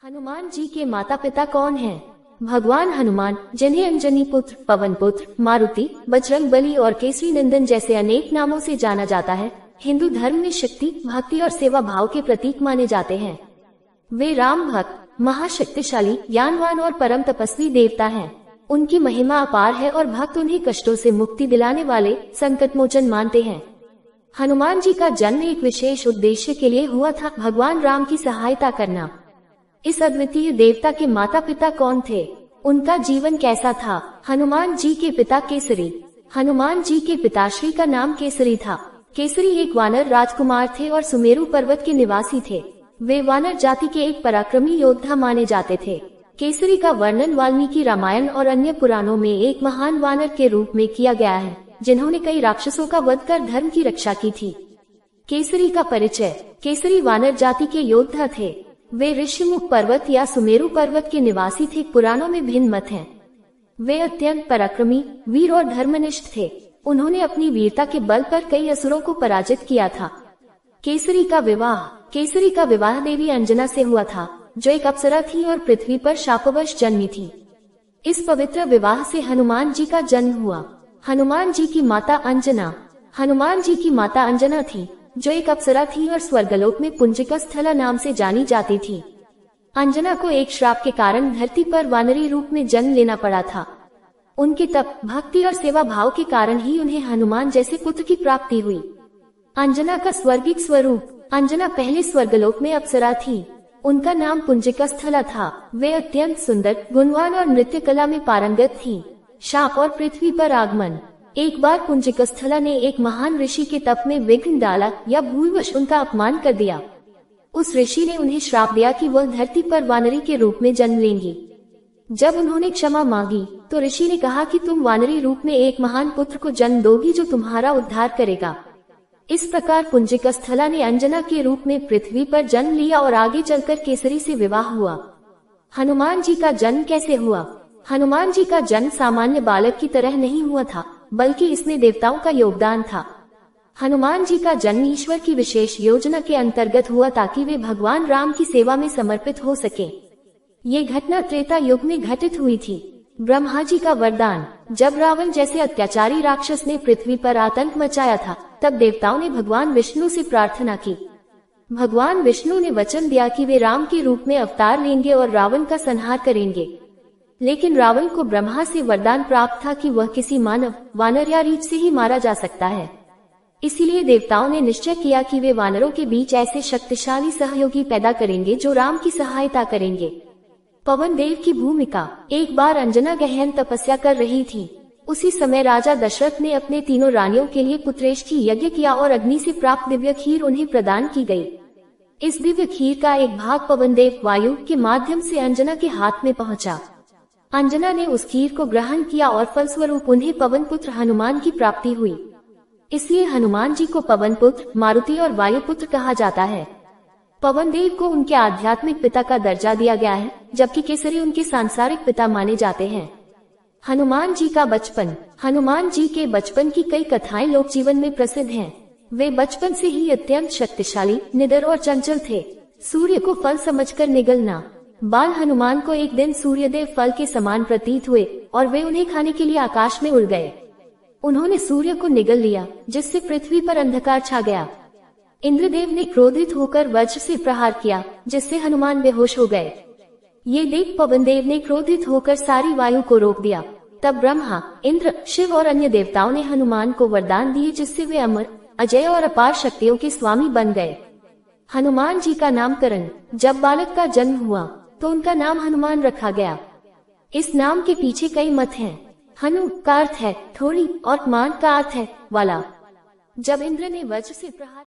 हनुमान जी के माता पिता कौन हैं? भगवान हनुमान, जिन्हें अंजनी पुत्र, पवन पुत्र, मारुति, बजरंग बली और केसरी नंदन जैसे अनेक नामों से जाना जाता है, हिंदू धर्म में शक्ति, भक्ति और सेवा भाव के प्रतीक माने जाते हैं। वे राम भक्त, महाशक्तिशाली, ज्ञानवान और परम तपस्वी देवता हैं। उनकी महिमा अपार है और भक्त उन्हें कष्टों से मुक्ति दिलाने वाले संकट मोचन मानते हैं। हनुमान जी का जन्म एक विशेष उद्देश्य के लिए हुआ था, भगवान राम की सहायता करना। इस अद्वितीय देवता के माता पिता कौन थे? उनका जीवन कैसा था? हनुमान जी के पिता केसरी। हनुमान जी के पिताश्री का नाम केसरी था। केसरी एक वानर राजकुमार थे और सुमेरु पर्वत के निवासी थे। वे वानर जाति के एक पराक्रमी योद्धा माने जाते थे। केसरी का वर्णन वाल्मीकि रामायण और अन्य पुराणों में एक महान वानर के रूप में किया गया है, जिन्होंने कई राक्षसों का वध कर धर्म की रक्षा की थी। केसरी का परिचय। केसरी वानर जाति के योद्धा थे। वे ऋषिमुख पर्वत या सुमेरु पर्वत के निवासी थे। पुराणों में भिन्न मत हैं। वे अत्यंत पराक्रमी, वीर और धर्मनिष्ठ थे। उन्होंने अपनी वीरता के बल पर कई असुरों को पराजित किया था। केसरी का विवाह। केसरी का विवाह देवी अंजना से हुआ था, जो एक अप्सरा थी और पृथ्वी पर शापवश जन्मी थी। इस पवित्र विवाह से हनुमान जी का जन्म हुआ। हनुमान जी की माता अंजना। हनुमान जी की माता अंजना थी, जो एक अप्सरा थी और स्वर्गलोक में पुंजिकस्थला नाम से जानी जाती थी। अंजना को एक श्राप के कारण धरती पर वानरी रूप में जन्म लेना पड़ा था। उनके तप, भक्ति और सेवा भाव के कारण ही उन्हें हनुमान जैसे पुत्र की प्राप्ति हुई। अंजना का स्वर्गिक स्वरूप। अंजना पहले स्वर्गलोक में अप्सरा थी। उनका नाम पुंजिकस्थला था। वे अत्यंत सुंदर, गुणवान और नृत्य कला में पारंगत थी। शाप और पृथ्वी पर आगमन। एक बार पुंजिकस्थला ने एक महान ऋषि के तप में विघ्न डाला या भूलवश उनका अपमान कर दिया। उस ऋषि ने उन्हें श्राप दिया कि वह धरती पर वानरी के रूप में जन्म लेंगी। जब उन्होंने क्षमा मांगी, तो ऋषि ने कहा कि तुम वानरी रूप में एक महान पुत्र को जन्म दोगी जो तुम्हारा उद्धार करेगा। इस प्रकार पुंजिकस्थला ने अंजना के रूप में पृथ्वी पर जन्म लिया और आगे चलकर केसरी से विवाह हुआ। हनुमान जी का जन्म कैसे हुआ? हनुमान जी का जन्म सामान्य बालक की तरह नहीं हुआ था, बल्कि इसमें देवताओं का योगदान था। हनुमान जी का जन्म ईश्वर की विशेष योजना के अंतर्गत हुआ ताकि वे भगवान राम की सेवा में समर्पित हो सके। ये घटना त्रेता युग में घटित हुई थी। ब्रह्मा जी का वरदान। जब रावण जैसे अत्याचारी राक्षस ने पृथ्वी पर आतंक मचाया था, तब देवताओं ने भगवान विष्णु से प्रार्थना की। भगवान विष्णु ने वचन दिया कि वे राम के रूप में अवतार लेंगे और रावण का संहार करेंगे। लेकिन रावण को ब्रह्मा से वरदान प्राप्त था कि वह किसी मानव, वानर या रीछ से ही मारा जा सकता है। इसीलिए देवताओं ने निश्चय किया कि वे वानरों के बीच ऐसे शक्तिशाली सहयोगी पैदा करेंगे जो राम की सहायता करेंगे। पवन देव की भूमिका। एक बार अंजना गहन तपस्या कर रही थी। उसी समय राजा दशरथ ने अपने तीनों रानियों के लिए पुत्रेष्ठी यज्ञ किया और अग्नि से प्राप्त दिव्य खीर उन्हें प्रदान की गई। इस दिव्य खीर का एक भाग पवन देव वायु के माध्यम से अंजना के हाथ में पहुंचा। अंजना ने उस खीर को ग्रहण किया और फलस्वरूप उन्हें पवन पुत्र हनुमान की प्राप्ति हुई। इसलिए हनुमान जी को पवन पुत्र, मारुति और वायु पुत्र कहा जाता है। पवन देव को उनके आध्यात्मिक पिता का दर्जा दिया गया है, जबकि केसरी उनके सांसारिक पिता माने जाते हैं। हनुमान जी का बचपन। हनुमान जी के बचपन की कई कथाएं लोक जीवन में प्रसिद्ध हैं। वे बचपन से ही अत्यंत शक्तिशाली, निडर और चंचल थे। सूर्य को फल समझकर निगलना। बाल हनुमान को एक दिन सूर्यदेव फल के समान प्रतीत हुए और वे उन्हें खाने के लिए आकाश में उड़ गए। उन्होंने सूर्य को निगल लिया, जिससे पृथ्वी पर अंधकार छा गया। इंद्रदेव ने क्रोधित होकर वज्र से प्रहार किया, जिससे हनुमान बेहोश हो गए। ये देख पवन देव ने क्रोधित होकर सारी वायु को रोक दिया। तब ब्रह्मा, इंद्र, शिव और अन्य देवताओं ने हनुमान को वरदान दिए, जिससे वे अमर, अजय और अपार शक्तियों के स्वामी बन गए। हनुमान जी का नामकरण। जब बालक का जन्म हुआ, तो उनका नाम हनुमान रखा गया। इस नाम के पीछे कई मत हैं। हनु का अर्थ है थोड़ी और मान का अर्थ है वाला। जब इंद्र ने वज्र से प्रहार